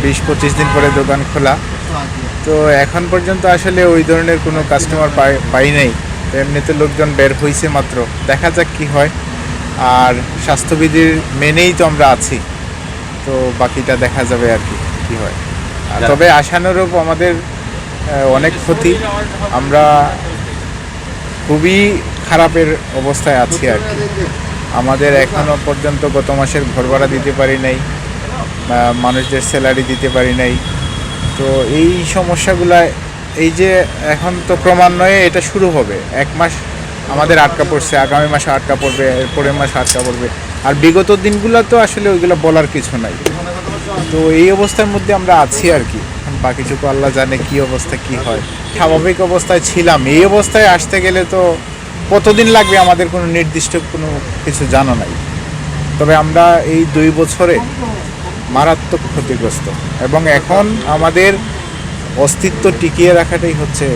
20-25 দিন পরে দোকান খোলা। তো এখন পর্যন্ত আসলে ওই ধরনের কোনো কাস্টমার পাই নাই। তো এমনিতে লোকজন বের হয়েছে মাত্র, দেখা যাক কি হয়। আর স্বাস্থ্যবিধির মেনেই তো আমরা আছি, তো বাকিটা দেখা যাবে আর কি কী হয়। তবে আশানুরূপ আমাদের অনেক ক্ষতি, আমরা খুবই খারাপের অবস্থায় আছি আর কি। আমাদের এখনও পর্যন্ত গত মাসের ঘর ভাড়া দিতে পারি নাই, মানুষদের স্যালারি দিতে পারি নাই। তো এই সমস্যাগুলা, এই যে এখন তো ক্রমান্বয়ে এটা শুরু হবে। 1 মাস আমাদের আটকা পড়ছে, আগামী মাসে আটকা পড়বে, এরপরের মাসে আটকা পড়বে। আর বিগত দিনগুলো তো আসলে ওইগুলো বলার কিছু নাই। তো এই অবস্থার মধ্যে আমরা আছি আর কি। বাকিটুকু আল্লাহ জানে কি অবস্থা কি হয়। স্বাভাবিক অবস্থায় ছিলাম, এই অবস্থায় আসতে গেলে তো কতদিন লাগবে আমাদের কোনো নির্দিষ্ট কোনো কিছু জানা নাই। তবে আমরা এই 2 বছরে মারাত্মক ক্ষতিগ্রস্ত, এবং এখন আমাদের অস্তিত্ব টিকিয়ে রাখাটাই হচ্ছে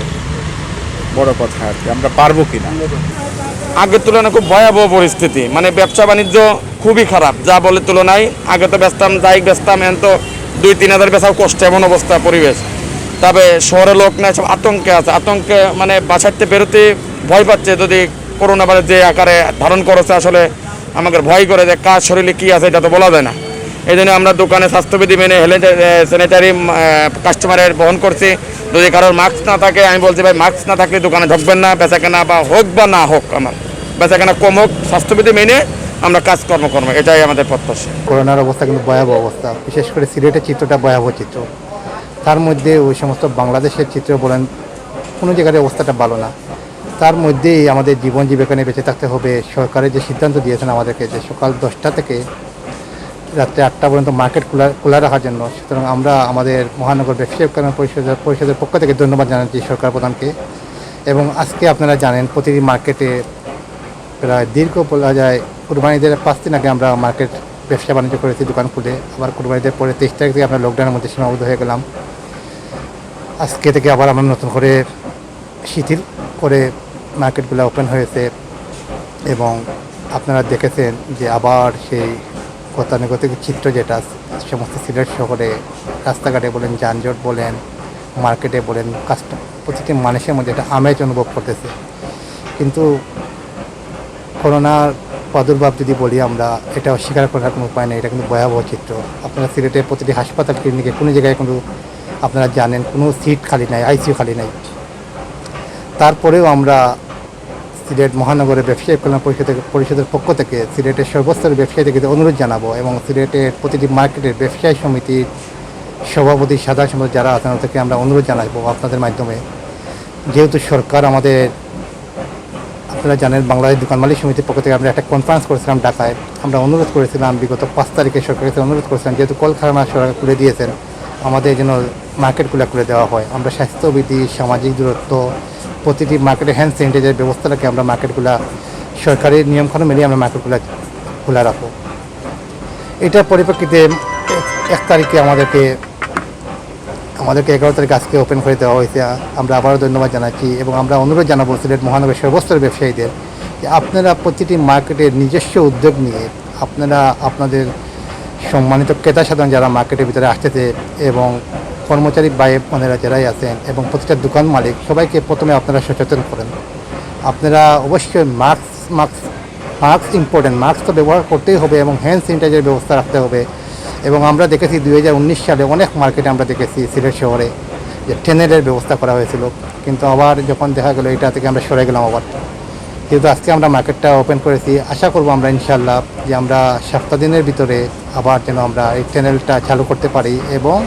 বড় কথা আর কি। আমরা পারবো কিনা। আগের তুলনায় খুব ভয়াবহ পরিস্থিতি, মানে ব্যবসা বাণিজ্য খুবই খারাপ যা বলে তুলনায়। আগে তো বেচতাম যাই বেচতাম, এখন তো 2-3 হাজার বেচাও কষ্ট, এমন অবস্থা পরিবেশ। তবে শহরে লোক না সব আতঙ্কে আছে, আতঙ্কে মানে বাসাতে বেরোতে ভয় পাচ্ছে। যদি করোনা ভাইরাস যে আকারে ধারণ করেছে, আসলে আমাদের ভয় করে যে কার শরীরে কী আছে এটা তো বলা যায় না। এই জন্য আমরা দোকানে স্বাস্থ্যবিধি মেনে স্যানিটারি কাস্টমারের বহন করছি। যদি কারোর মাস্ক না থাকে, আমি বলছি ভাই মাস্ক না থাকলে দোকানে ঢুকবেন না। বেচাকেনা বা হোক বা না হোক, আমার বেচাকেনা কম হোক, স্বাস্থ্যবিধি মেনে আমরা কাজকর্ম করবো, এটাই আমাদের প্রত্যাশা। করোনার অবস্থা কিন্তু ভয়াবহ অবস্থা, বিশেষ করে সিলেটের চিত্রটা ভয়াবহ চিত্র। তার মধ্যে ওই সমস্ত বাংলাদেশের চিত্র বলেন, কোনো জায়গার অবস্থাটা ভালো না। তার মধ্যেই আমাদের জীবন জীবিকা নিয়ে বেঁচে থাকতে হবে। সরকারের যে সিদ্ধান্ত দিয়েছেন আমাদেরকে, যে সকাল 10টা থেকে রাত্রে 8টা পর্যন্ত মার্কেট খোলা রাখার জন্য, সুতরাং আমরা আমাদের মহানগর ব্যবসায়িক কল্যাণ পরিষদের পক্ষ থেকে ধন্যবাদ জানাচ্ছি সরকার প্রধানকে। এবং আজকে আপনারা জানেন প্রতিটি মার্কেটে প্রায় দীর্ঘ বলা যায় কুরবানিদের 5 দিন আগে আমরা মার্কেট ব্যবসা বাণিজ্য করেছি, দোকান খুলে। আবার কুরবানিদের পরে 23 তারিখ থেকে আমরা লকডাউনের মধ্যে সীমাবদ্ধ হয়ে গেলাম। আজকে থেকে আবার আমরা নতুন করে শিথিল করে মার্কেটগুলো ওপেন হয়েছে। এবং আপনারা দেখেছেন যে আবার সেই গতানুগতিক চিত্র, যেটা সমস্ত সিলেট শহরে রাস্তাঘাটে বলেন, যানজট বলেন, মার্কেটে বলেন, প্রতিটি মানুষের মধ্যে একটা আমেজ অনুভব করতেছে। কিন্তু করোনার প্রাদুর্ভাব যদি বলি আমরা, এটা অস্বীকার করার কোনো উপায় নেই। এটা কিন্তু ভয়াবহ চিত্র। আপনারা সিলেটের প্রতিটি হাসপাতাল, ক্লিনিকে কোনো জায়গায় কিন্তু আপনারা জানেন কোনো সিট খালি নাই, আইসিইউ খালি নাই। তারপরেও আমরা সিলেট মহানগরের ব্যবসায়িক কল্যাণ পরিষদের পক্ষ থেকে সিলেটের সর্বস্তরের ব্যবসায়ীদেরকে অনুরোধ জানাবো, এবং সিলেটের প্রতিটি মার্কেটের ব্যবসায়ী সমিতির সভাপতি, সাধারণ সম্পাদক যারা আছেন তাদেরকে আমরা অনুরোধ জানাবো আপনাদের মাধ্যমে। যেহেতু সরকার আমাদের, আপনারা জানেন বাংলাদেশ দোকান মালিক সমিতির পক্ষ থেকে আমরা একটা কনফারেন্স করেছিলাম ঢাকায়। আমরা অনুরোধ করেছিলাম বিগত 5 তারিখে সরকারের কাছে অনুরোধ করেছিলাম, যেহেতু কলকারখানা সরকার খুলে দিয়েছেন, আমাদের যেন মার্কেটগুলো খুলে দেওয়া হয়। আমরা স্বাস্থ্যবিধি, সামাজিক দূরত্ব, প্রতিটি মার্কেটে হ্যান্ড স্যানিটাইজার ব্যবস্থা রাখে আমরা মার্কেটগুলো সরকারের নিয়মকানুন মেনে আমরা মার্কেটগুলো খোলা রাখবো। এটার পরিপ্রেক্ষিতে 1 তারিখে আমাদেরকে 11 তারিখ আজকে ওপেন করে দেওয়া হয়েছে। আমরা আবারও ধন্যবাদ জানাচ্ছি, এবং আমরা অনুরোধ জানাবো সিলেট মহানগরের সর্বস্তরের ব্যবসায়ীদের যে আপনারা প্রতিটি মার্কেটের নিজস্ব উদ্যোগ নিয়ে আপনারা আপনাদের সম্মানিত ক্রেতা সাধারণ যারা মার্কেটের ভিতরে আসতেছে, এবং কর্মচারী ভাই বোনেরা যারাই আছেন, এবং প্রতিটা দোকান মালিক, সবাইকে প্রথমে আপনারা সচেতন করেন। আপনারা অবশ্যই মাস্ক ইম্পর্টেন্ট, মাস্ক তো ব্যবহার করতেই হবে, এবং হ্যান্ড স্যানিটাইজারের ব্যবস্থা রাখতে হবে। এবং আমরা দেখেছি 2019 সালে অনেক মার্কেটে আমরা দেখেছি সিলেট শহরে যে টেনেলের ব্যবস্থা করা হয়েছিল, কিন্তু আবার যখন দেখা গেলো এটা থেকে আমরা সরে গেলাম আবার। কিন্তু আজকে আমরা মার্কেটটা ওপেন করেছি, আশা করব আমরা ইনশাআল্লাহ যে আমরা 7 দিনের ভিতরে আবার যেন আমরা এই চ্যানেলটা চালু করতে পারি, এবং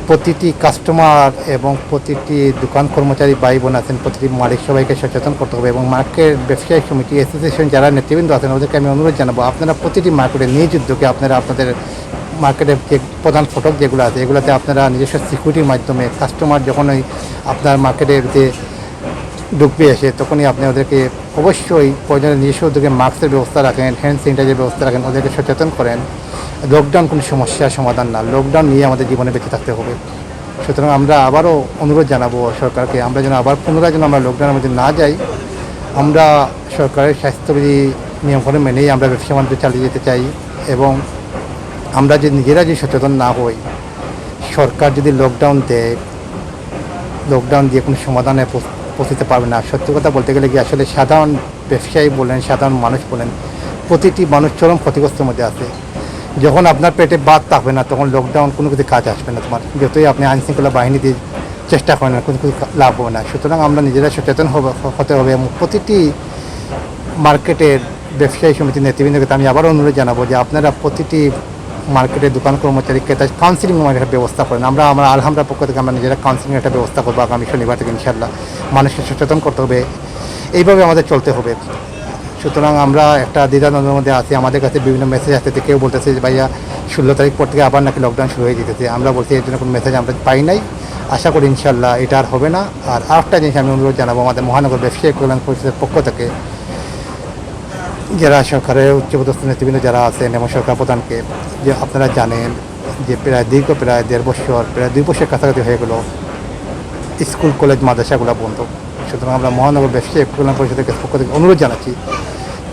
প্রতিটি কাস্টমার এবং প্রতিটি দোকান কর্মচারী ভাই বোন আছেন, প্রতিটি মালিক সবাইকে সচেতন করতে হবে। এবং মার্কেট ব্যবসায়িক সমিতি অ্যাসোসিয়েশন যারা নেতৃবৃন্দ আছেন ওদেরকে আমি অনুরোধ জানাবো, আপনারা প্রতিটি মার্কেটে নিজ উদ্যোগে আপনারা আপনাদের মার্কেটের যে প্রধান ফটক যেগুলো আছে এগুলোতে আপনারা নিজস্ব সিকিউরিটির মাধ্যমে কাস্টমার যখনই আপনার মার্কেটের যে ঢুকবে এসে, তখনই আপনি ওদেরকে অবশ্যই প্রয়োজনে নিজস্ব উদ্যোগে মাস্কের ব্যবস্থা রাখেন, হ্যান্ড স্যানিটাইজারের ব্যবস্থা রাখেন, ওদেরকে সচেতন করেন। লকডাউন কোনো সমস্যার সমাধান না, লকডাউন নিয়ে আমাদের জীবনে বেঁচে থাকতে হবে। সুতরাং আমরা আবারও অনুরোধ জানাবো সরকারকে, আমরা যেন আবার পুনরায় যেন আমরা লকডাউনের মধ্যে না যাই। আমরা সরকারের স্বাস্থ্যবিধি নিয়মকানুন মেনেই আমরা ব্যবসা বাণিজ্য চালিয়ে যেতে চাই, এবং আমরা যে নিজেরা যে সচেতন না হই, সরকার যদি লকডাউন দেয়, লকডাউন দিয়ে কোনো সমাধানে পৌঁছতে পারবে না। সত্যি কথা বলতে গেলে কি আসলে সাধারণ ব্যবসায়ী বলেন, সাধারণ মানুষ বলেন, প্রতিটি মানুষ চরম ক্ষতিগ্রস্তের মধ্যে আছে। যখন আপনার পেটে ভাত থাকবে না, তখন লকডাউন কোনো কিছু কাজ আসবে না তোমার। যতই আপনি আইনশৃঙ্খলা বাহিনী দিয়ে চেষ্টা করেন না, কোনো কিছু লাভ হবে না। সুতরাং আমরা নিজেরা সচেতন হতে হবে এবং প্রতিটি মার্কেটের ব্যবসায়ী সমিতির নেতৃবৃন্দকে আমি আবারও অনুরোধ জানাবো যে আপনারা প্রতিটি মার্কেটের দোকান কর্মচারী ক্রেতা কাউন্সিলিং একটা ব্যবস্থা করেন। আমরা আলহামরার পক্ষ থেকে আমরা নিজেরা কাউন্সিলিং একটা ব্যবস্থা করবো আগামী শনিবার থেকে ইনশাল্লাহ। মানুষকে সচেতন করতে হবে, এইভাবে আমাদের চলতে হবে। সুতরাং আমরা একটা দ্বিধাদ্বন্দ্বের মধ্যে আছি। আমাদের কাছে বিভিন্ন মেসেজ আসতেছে, কেউ বলতেছে যে ভাইয়া 16 তারিখ পর থেকে আবার নাকি লকডাউন শুরু হয়ে যেতেছে। আমরা বলছি এর জন্য কোনো মেসেজ আমরা পাই নাই। আশা করি ইনশাল্লাহ এটা আর হবে না। আর আরেকটা জিনিস আমি অনুরোধ জানাবো আমাদের মহানগর ব্যবসায়ী কল্যাণ পরিষদের পক্ষ থেকে, যারা সরকারের উচ্চপদস্থ নেতৃবৃন্দ যারা আছেন এবং সরকার প্রধানকে, যে আপনারা জানেন যে প্রায় 1.5 বছর, প্রায় 2 বছর কাছাকাছি হয়ে গেল স্কুল কলেজ মাদ্রাসাগুলো বন্ধ। সুতরাং আমরা মহানগর ব্যবসায়ী কল্যাণ পরিষদের পক্ষ থেকে অনুরোধ জানাচ্ছি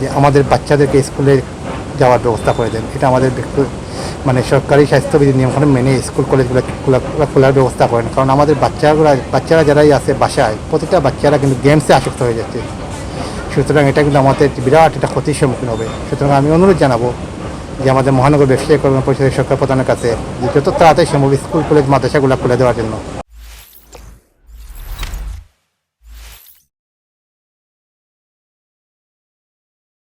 যে আমাদের বাচ্চাদেরকে স্কুলে যাওয়ার ব্যবস্থা করে দেন। এটা আমাদের মানে সরকারি স্বাস্থ্যবিধি নিয়মকানুন মেনে স্কুল কলেজগুলো খোলার ব্যবস্থা করেন। কারণ আমাদের বাচ্চারা যারাই আছে বাসায়, প্রতিটা বাচ্চারা কিন্তু গেমসে আসক্ত হয়ে যাচ্ছে। সুতরাং এটা কিন্তু আমাদের বিরাট একটা ক্ষতির সম্মুখীন হবে। সুতরাং আমি অনুরোধ জানাবো যে আমাদের মহানগর ব্যবসায়ী কল্যাণ পরিষদের সরকার প্রধানের কাছে যে যত তাড়াতাড়ি সম্ভব স্কুল কলেজ মাদ্রাসাগুলো খুলে দেওয়ার জন্য।